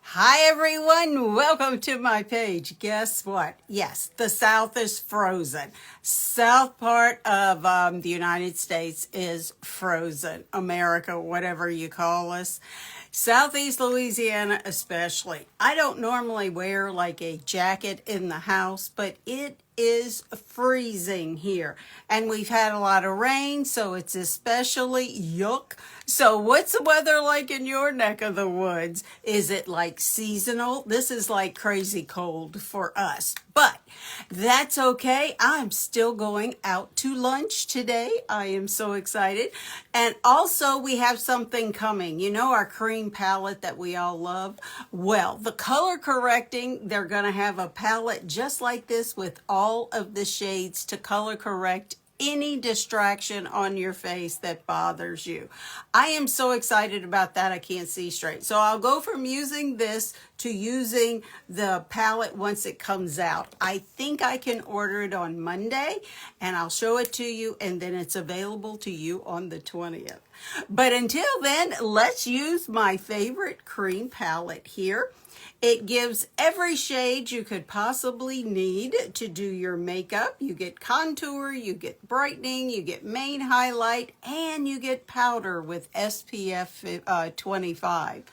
Hi everyone, welcome to my page. Guess what? Yes, the South is frozen. South part of the United States is frozen. America, whatever you call us. Southeast Louisiana especially. I don't normally wear like a jacket in the house, but it is freezing here. And we've had a lot of rain, so it's especially yuck. So what's the weather like in your neck of the woods? Is it like seasonal? This is like crazy cold for us. But that's okay. I'm still going out to lunch today. I am so excited. And also we have something coming. You know our cream palette that we all love? Well, the color correcting, they're going to have a palette just like this with all of the shades to color correct any distraction on your face that bothers you. I am so excited about that. I can't see straight. So I'll go from using this to using the palette once it comes out. I think I can order it on Monday and I'll show it to you, and then it's available to you on the 20th. But until then, let's use my favorite cream palette here. It gives every shade you could possibly need to do your makeup. You get contour, you get brightening, you get main highlight, and you get powder with SPF 25.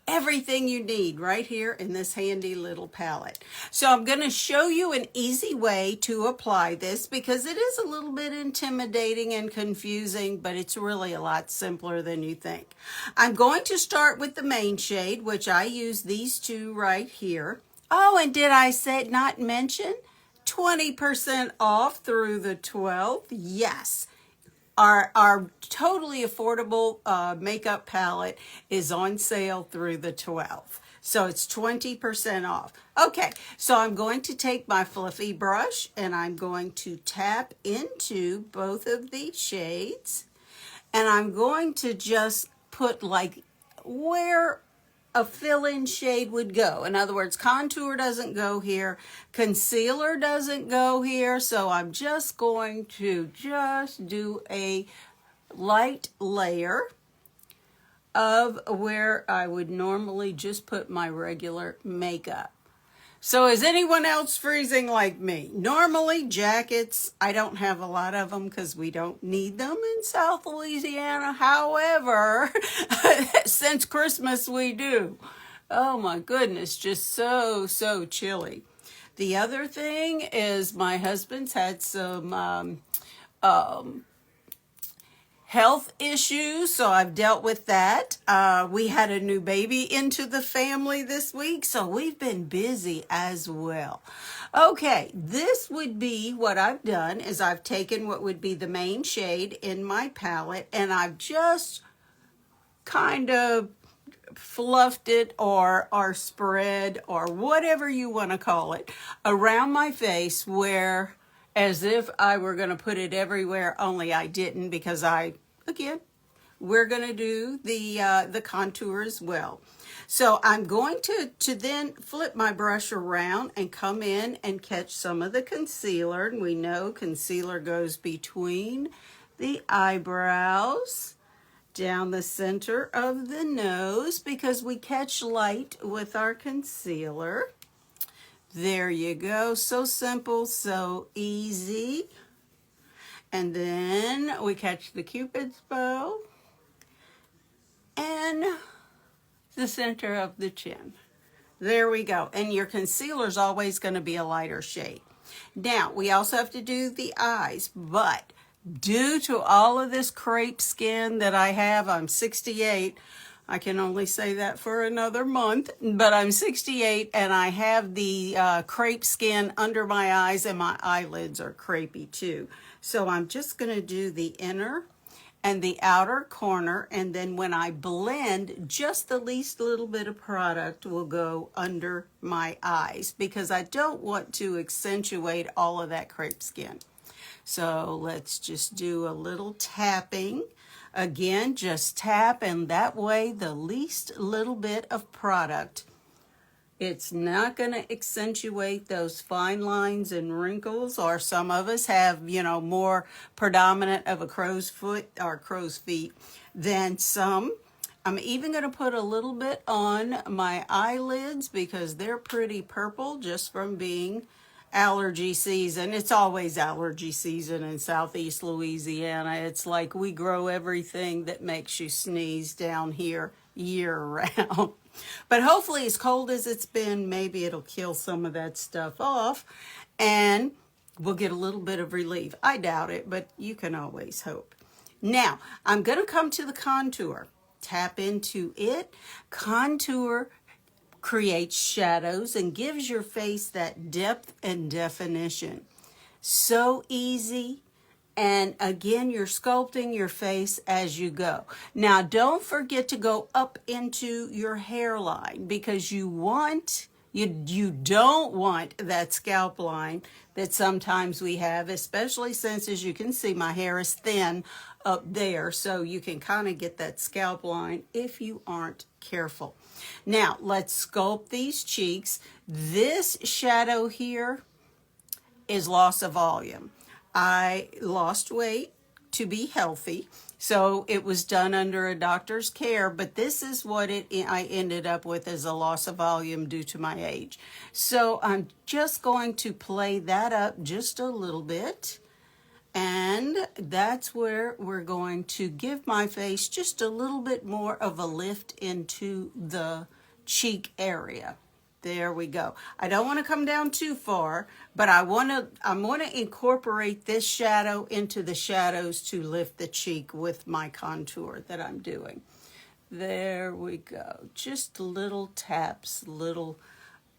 Everything you need right here in this handy little palette. So I'm going to show you an easy way to apply this because it is a little bit intimidating and confusing, but it's really a lot simpler than you think. I'm going to start with the main shade, which I use these two right here. Oh, and did I say not mention 20% off through the 12th? Yes. Our totally affordable makeup palette is on sale through the 12th. So it's 20% off. Okay, so I'm going to take my fluffy brush and I'm going to tap into both of these shades. And I'm going to just put like where a fill-in shade would go. In other words, contour doesn't go here, concealer doesn't go here, so I'm just going to just do a light layer of where I would normally just put my regular makeup. So is anyone else freezing like me? Normally jackets, I don't have a lot of them because we don't need them in South Louisiana. However, since Christmas we do. Oh my goodness, just so chilly. The other thing is my husband's had some health issues, so I've dealt with that. We had a new baby into the family this week, so we've been busy as well. Okay, this would be what I've done is I've taken what would be the main shade in my palette and I've just kind of fluffed it or spread or whatever you want to call it around my face, where as if I were going to put it everywhere, only I didn't because we're going to do the contour as well. So I'm going to then flip my brush around and come in and catch some of the concealer. And we know concealer goes between the eyebrows, down the center of the nose, because we catch light with our concealer. There you go. So simple, so easy. And then we catch the Cupid's bow and the center of the chin. There we go. And your concealer is always going to be a lighter shade. Now, we also have to do the eyes, but due to all of this crepe skin that I have, I'm 68. I can only say that for another month, but I'm 68 and I have the crepe skin under my eyes and my eyelids are crepey too. So I'm just going to do the inner and the outer corner, and then when I blend, just the least little bit of product will go under my eyes because I don't want to accentuate all of that crepe skin. So let's just do a little tapping. Again, just tap, and that way the least little bit of product. It's not going to accentuate those fine lines and wrinkles, or some of us have, more predominant of a crow's foot or crow's feet than some. I'm even going to put a little bit on my eyelids because they're pretty purple just from being allergy season. It's always allergy season in Southeast Louisiana. It's like we grow everything that makes you sneeze down here year round. But hopefully, as cold as it's been, maybe it'll kill some of that stuff off and we'll get a little bit of relief. I doubt it, but you can always hope. Now, I'm going to come to the contour. Tap into it. Contour creates shadows and gives your face that depth and definition. So easy. And again, you're sculpting your face as you go. Now, don't forget to go up into your hairline because you don't want that scalp line that sometimes we have, especially since, as you can see, my hair is thin up there. So you can kind of get that scalp line if you aren't careful. Now, let's sculpt these cheeks. This shadow here is loss of volume. I lost weight to be healthy, so it was done under a doctor's care, but this is what I ended up with as a loss of volume due to my age. So I'm just going to play that up just a little bit, and that's where we're going to give my face just a little bit more of a lift into the cheek area. There we go. I don't want to come down too far, but I want to incorporate this shadow into the shadows to lift the cheek with my contour that I'm doing. There we go. Just little taps, little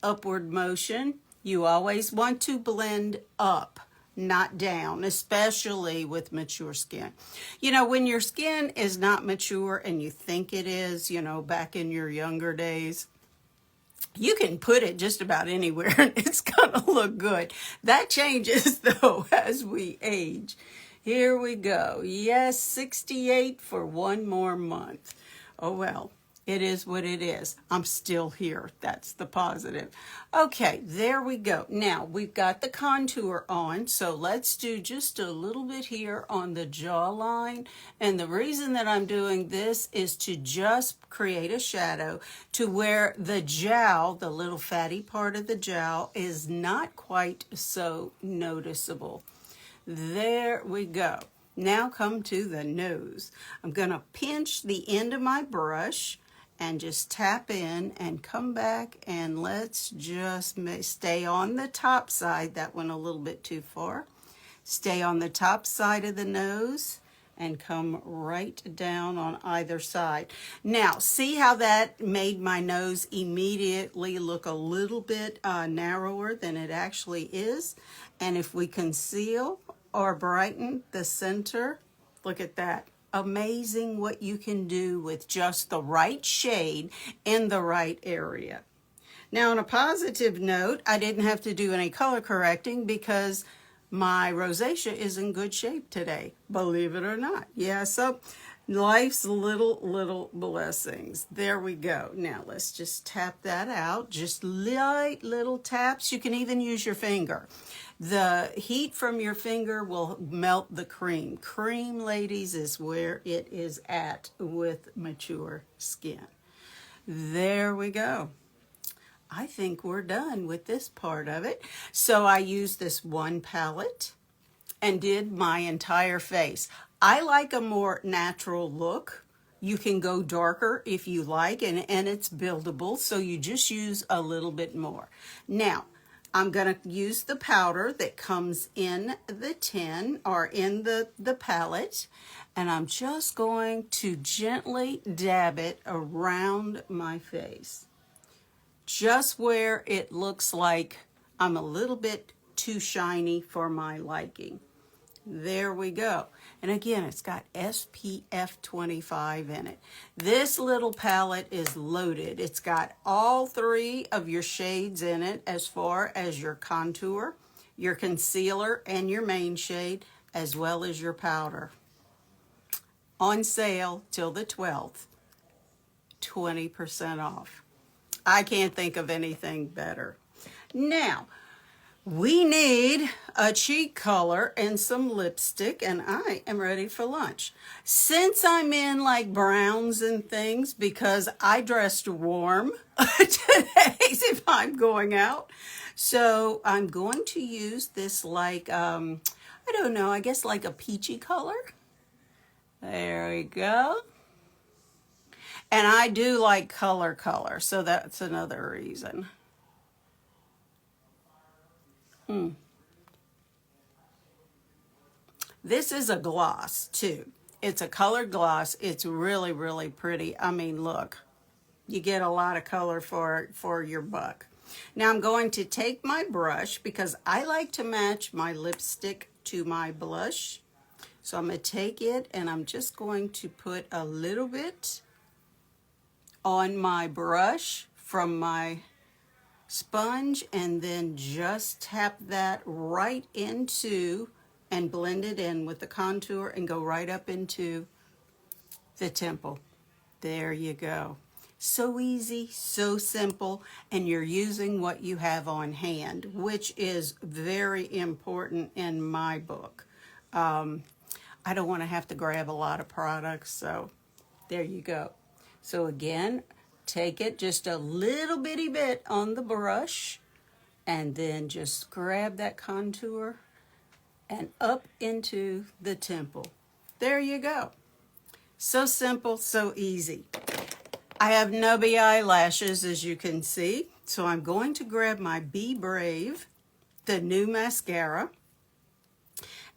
upward motion. You always want to blend up, not down, especially with mature skin. You know, when your skin is not mature and you think it is, you know, back in your younger days, you can put it just about anywhere and it's gonna look good. That changes though as we age. Here we go. Yes, 68 for one more month. Oh well, it is what it is. I'm still here. That's the positive. Okay, there we go. Now we've got the contour on, so let's do just a little bit here on the jawline. And the reason that I'm doing this is to just create a shadow to where the jowl, the little fatty part of the jowl, is not quite so noticeable. There we go. Now come to the nose. I'm going to pinch the end of my brush and just tap in and come back, and let's just stay on the top side. That went a little bit too far. Stay on the top side of the nose and come right down on either side. Now, see how that made my nose immediately look a little bit narrower than it actually is? And if we conceal or brighten the center, look at that. Amazing what you can do with just the right shade in the right area. Now, on a positive note, I didn't have to do any color correcting because my rosacea is in good shape today, believe it or not. Yeah, so life's little blessings. There we go. Now, let's just tap that out. Just light little taps. You can even use your finger. The heat from your finger will melt the cream. Cream, ladies, is where it is at with mature skin. There we go. I think we're done with this part of it. So I used this one palette and did my entire face. I like a more natural look. You can go darker if you like, and it's buildable, so you just use a little bit more. Now, I'm going to use the powder that comes in the tin or in the palette, and I'm just going to gently dab it around my face. Just where it looks like I'm a little bit too shiny for my liking. There we go. And again, it's got SPF 25 in it. This little palette is loaded. It's got all three of your shades in it as far as your contour, your concealer, and your main shade, as well as your powder. On sale till the 12th, 20% off. I can't think of anything better. Now, We need a cheek color and some lipstick, and I am ready for lunch. Since I'm in like browns and things, because I dressed warm today if I'm going out. So I'm going to use this like, I don't know, I guess like a peachy color. There we go. And I do like color, so that's another reason. This is a gloss too. It's a colored gloss. It's really, really pretty. I mean, look, you get a lot of color for your buck. Now I'm going to take my brush because I like to match my lipstick to my blush. So I'm going to take it and I'm just going to put a little bit on my brush from my sponge and then just tap that right into and blend it in with the contour and go right up into the temple. There you go. So easy, so simple, and you're using what you have on hand, which is very important in my book. I don't want to have to grab a lot of products, so there you go. So again, take it just a little bitty bit on the brush and then just grab that contour and up into the temple. There you go. So simple, so easy. I have nubby eyelashes, as you can see, so I'm going to grab my Be Brave, the new mascara.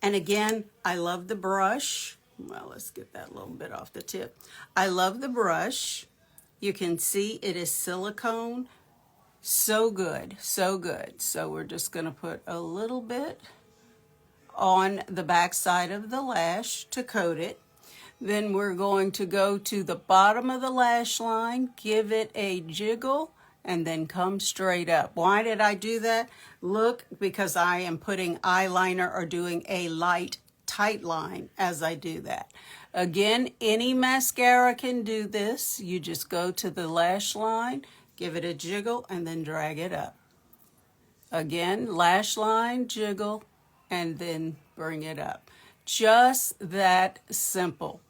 And again, I love the brush. Well, let's get that little bit off the tip. I love the brush. You can see it is silicone. So good, so good. So we're just going to put a little bit on the back side of the lash to coat it. Then we're going to go to the bottom of the lash line, give it a jiggle, and then come straight up. Why did I do that? Look, because I am putting eyeliner or doing a light, tight line as I do that. Again, any mascara can do this. You just go to the lash line, give it a jiggle, and then drag it up. Again, lash line, jiggle, and then bring it up. Just that simple.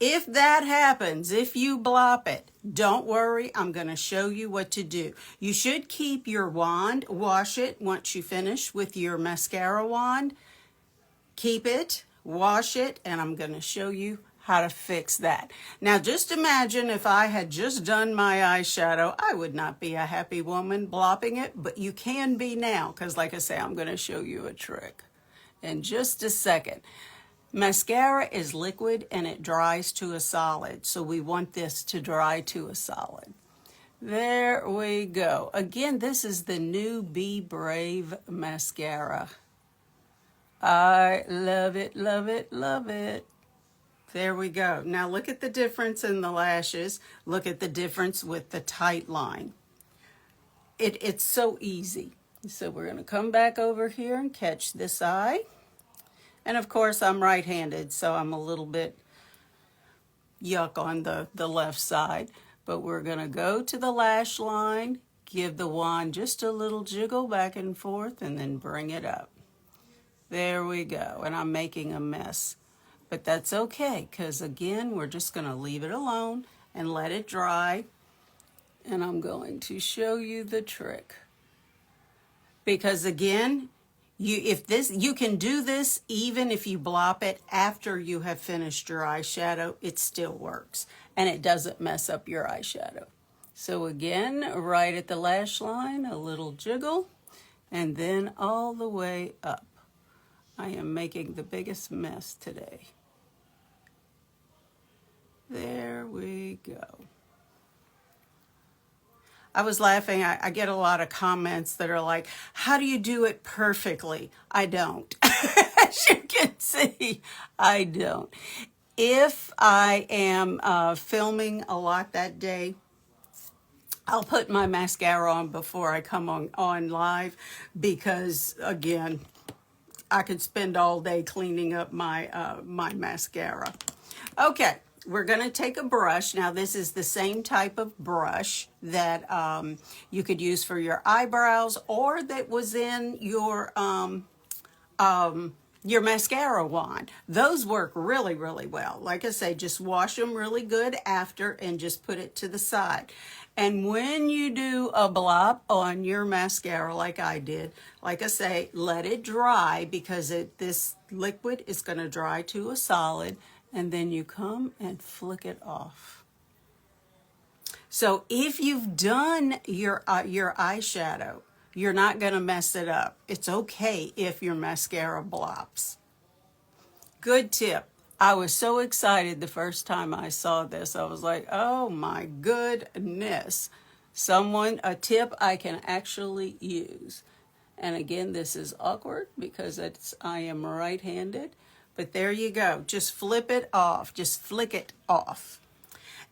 If that happens, if you blop it, don't worry, I'm going to show you what to do. You should keep your wand, wash it once you finish with your mascara wand. Keep it, wash it, and I'm going to show you how to fix that. Now just imagine if I had just done my eyeshadow, I would not be a happy woman blopping it, but you can be now because like I say, I'm going to show you a trick in just a second. Mascara is liquid and it dries to a solid, so we want this to dry to a solid. There we go. Again, this is the new Be Brave mascara. I love it, love it, love it. There we go. Now look at the difference in the lashes. Look at the difference with the tight line. It's so easy. So we're going to come back over here and catch this eye. And of course, I'm right-handed, so I'm a little bit yuck on the left side. But we're going to go to the lash line, give the wand just a little jiggle back and forth, and then bring it up. There we go. And I'm making a mess. But that's okay, because again, we're just going to leave it alone and let it dry. And I'm going to show you the trick. Because again, you can do this even if you blop it after you have finished your eyeshadow, it still works and it doesn't mess up your eyeshadow. So again, right at the lash line, a little jiggle, and then all the way up. I am making the biggest mess today. There we go. I was laughing. I get a lot of comments that are like, how do you do it perfectly? I don't. As you can see, I don't. If I am filming a lot that day, I'll put my mascara on before I come on live because, again, I could spend all day cleaning up my mascara. Okay, we're going to take a brush. Now, this is the same type of brush that you could use for your eyebrows, or that was in your mascara wand. Those work really, really well. Like I say, just wash them really good after and just put it to the side. And when you do a blob on your mascara like I did, like I say, let it dry, because this liquid is going to dry to a solid, and then you come and flick it off. So if you've done your eyeshadow, you're not going to mess it up. It's okay if your mascara blobs. Good tip. I was so excited the first time I saw this. I was like, oh my goodness. A tip I can actually use. And again, this is awkward because I am right-handed. But there you go. Just flip it off. Just flick it off.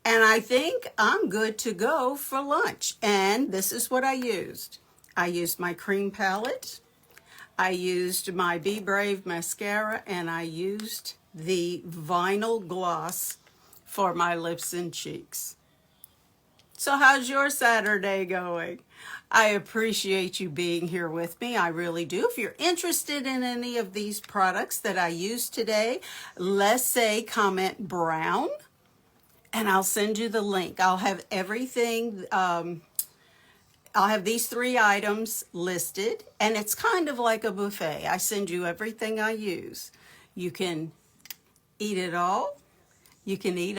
And I think I'm good to go for lunch. And this is what I used. I used my cream palette. I used my Be Brave mascara, and I used the vinyl gloss for my lips and cheeks. So how's your Saturday going? I appreciate you being here with me. I really do. If you're interested in any of these products that I used today, let's say comment brown, and I'll send you the link. I'll have everything. I'll have these 3 items listed, and it's kind of like a buffet. I send you everything I use. You can eat it all. You can eat